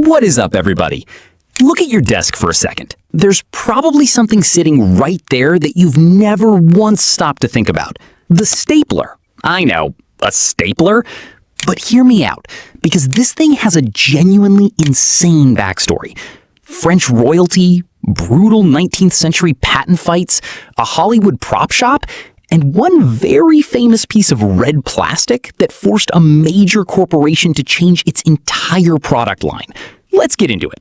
What is up, everybody? Look at your desk for a second. There's probably something sitting right there that you've never once stopped to think about. The stapler. I know, a stapler? But hear me out, because this thing has a genuinely insane backstory. French royalty, brutal 19th century patent fights, a Hollywood prop shop, and one very famous piece of red plastic that forced a major corporation to change its entire product line. Let's get into it.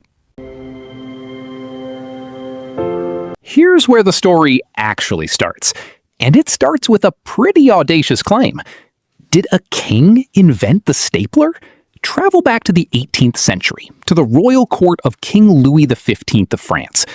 Here's where the story actually starts, and it starts with a pretty audacious claim. Did a king invent the stapler? Travel back to the 18th century, to the royal court of King Louis XV of France.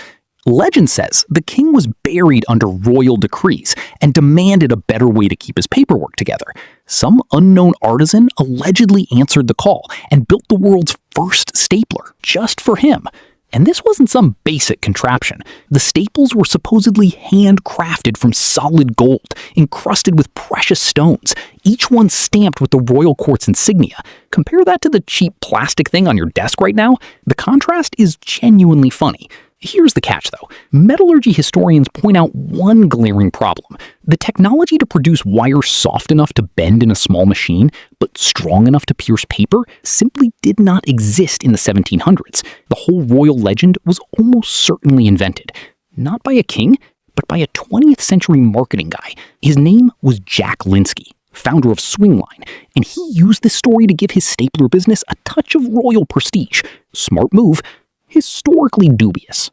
Legend says the king was buried under royal decrees and demanded a better way to keep his paperwork together. Some unknown artisan allegedly answered the call and built the world's first stapler just for him. And this wasn't some basic contraption. The staples were supposedly handcrafted from solid gold, encrusted with precious stones, each one stamped with the royal court's insignia. Compare that to the cheap plastic thing on your desk right now. The contrast is genuinely funny. Here's the catch, though. Metallurgy historians point out one glaring problem. The technology to produce wire soft enough to bend in a small machine, but strong enough to pierce paper, simply did not exist in the 1700s. The whole royal legend was almost certainly invented. Not by a king, but by a 20th century marketing guy. His name was Jack Linsky, founder of Swingline, and he used this story to give his stapler business a touch of royal prestige. Smart move, historically dubious.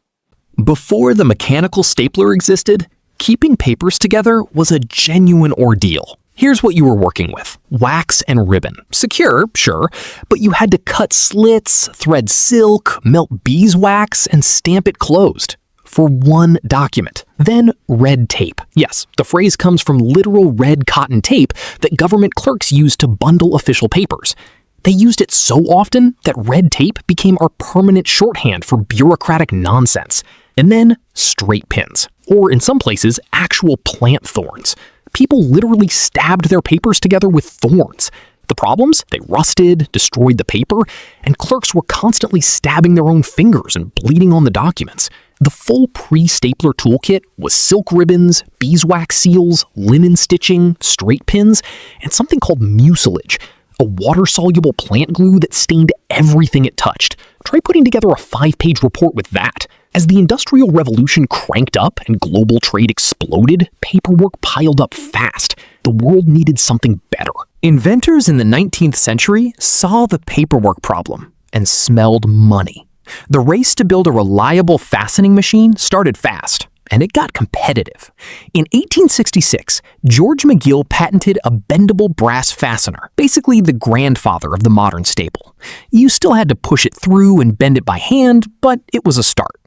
Before the mechanical stapler existed, keeping papers together was a genuine ordeal. Here's what you were working with: wax and ribbon. Secure, sure, but you had to cut slits, thread silk, melt beeswax, and stamp it closed for one document. Then red tape. Yes, the phrase comes from literal red cotton tape that government clerks used to bundle official papers. They used it so often that red tape became our permanent shorthand for bureaucratic nonsense. And then straight pins, or in some places, actual plant thorns. People literally stabbed their papers together with thorns. The problems? They rusted, destroyed the paper, and clerks were constantly stabbing their own fingers and bleeding on the documents. The full pre-stapler toolkit was silk ribbons, beeswax seals, linen stitching, straight pins, and something called mucilage, a water-soluble plant glue that stained everything it touched. Try putting together a 5-page report with that. As the Industrial Revolution cranked up and global trade exploded, paperwork piled up fast. The world needed something better. Inventors in the 19th century saw the paperwork problem and smelled money. The race to build a reliable fastening machine started fast, and it got competitive. In 1866, George McGill patented a bendable brass fastener, basically the grandfather of the modern staple. You still had to push it through and bend it by hand, but it was a start.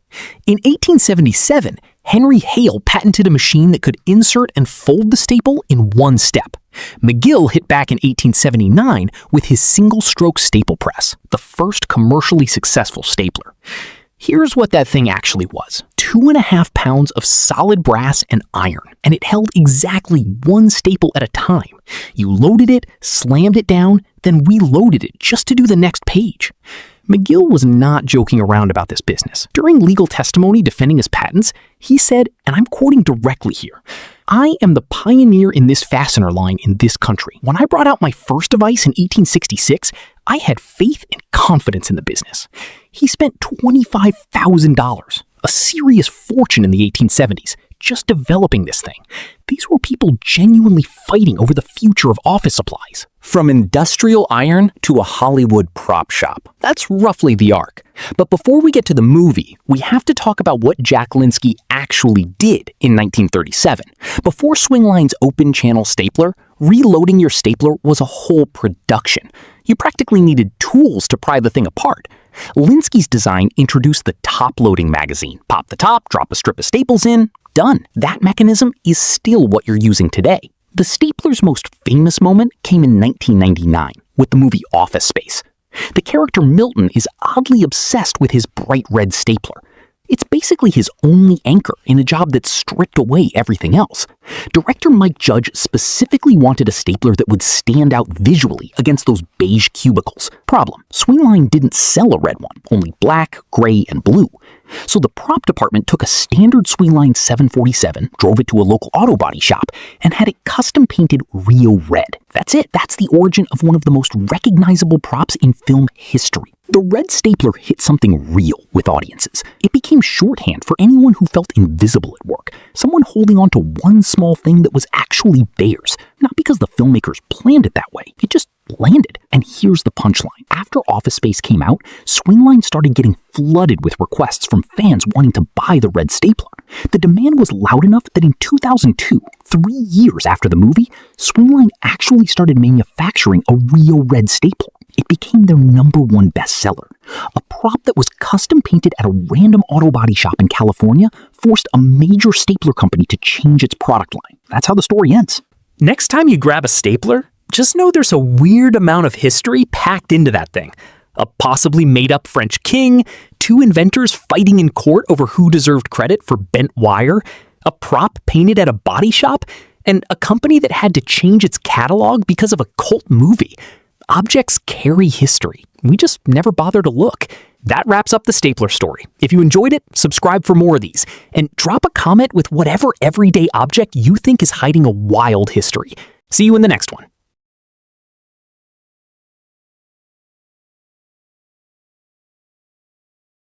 In 1877, Henry Hale patented a machine that could insert and fold the staple in one step. McGill hit back in 1879 with his single-stroke staple press, the first commercially successful stapler. Here's what that thing actually was: 2.5 pounds of solid brass and iron, and it held exactly one staple at a time. You loaded it, slammed it down, then reloaded it just to do the next page. McGill was not joking around about this business. During legal testimony defending his patents, he said, and I'm quoting directly here, "I am the pioneer in this fastener line in this country. When I brought out my first device in 1866, I had faith and confidence in the business." He spent $25,000, a serious fortune in the 1870s, just developing this thing. These were people genuinely fighting over the future of office supplies. From industrial iron to a Hollywood prop shop. That's roughly the arc. But before we get to the movie, we have to talk about what Jack Linsky actually did in 1937. Before Swingline's open-channel stapler, reloading your stapler was a whole production. You practically needed tools to pry the thing apart. Linsky's design introduced the top-loading magazine. Pop the top, drop a strip of staples in, done. That mechanism is still what you're using today. The stapler's most famous moment came in 1999 with the movie Office Space. The character Milton is oddly obsessed with his bright red stapler. It's basically his only anchor in a job that stripped away everything else. Director Mike Judge specifically wanted a stapler that would stand out visually against those beige cubicles. Problem: Swingline didn't sell a red one, only black, gray, and blue. So the prop department took a standard Swingline 747, drove it to a local auto body shop, and had it custom painted Rio red. That's it. That's the origin of one of the most recognizable props in film history. The red stapler hit something real with audiences. It became shorthand for anyone who felt invisible at work, someone holding on to one small thing that was actually theirs, not because the filmmakers planned it that way. It just landed. And here's the punchline. After Office Space came out, Swingline started getting flooded with requests from fans wanting to buy the red stapler. The demand was loud enough that in 2002, 3 years after the movie, Swingline actually started manufacturing a Rio red stapler. It became their #1 bestseller. A prop that was custom painted at a random auto body shop in California forced a major stapler company to change its product line. That's how the story ends. Next time you grab a stapler, just know there's a weird amount of history packed into that thing. A possibly made-up French king, 2 inventors fighting in court over who deserved credit for bent wire, a prop painted at a body shop, and a company that had to change its catalog because of a cult movie. Objects carry history. We just never bother to look. That wraps up the stapler story. If you enjoyed it, subscribe for more of these, and drop a comment with whatever everyday object you think is hiding a wild history. See you in the next one.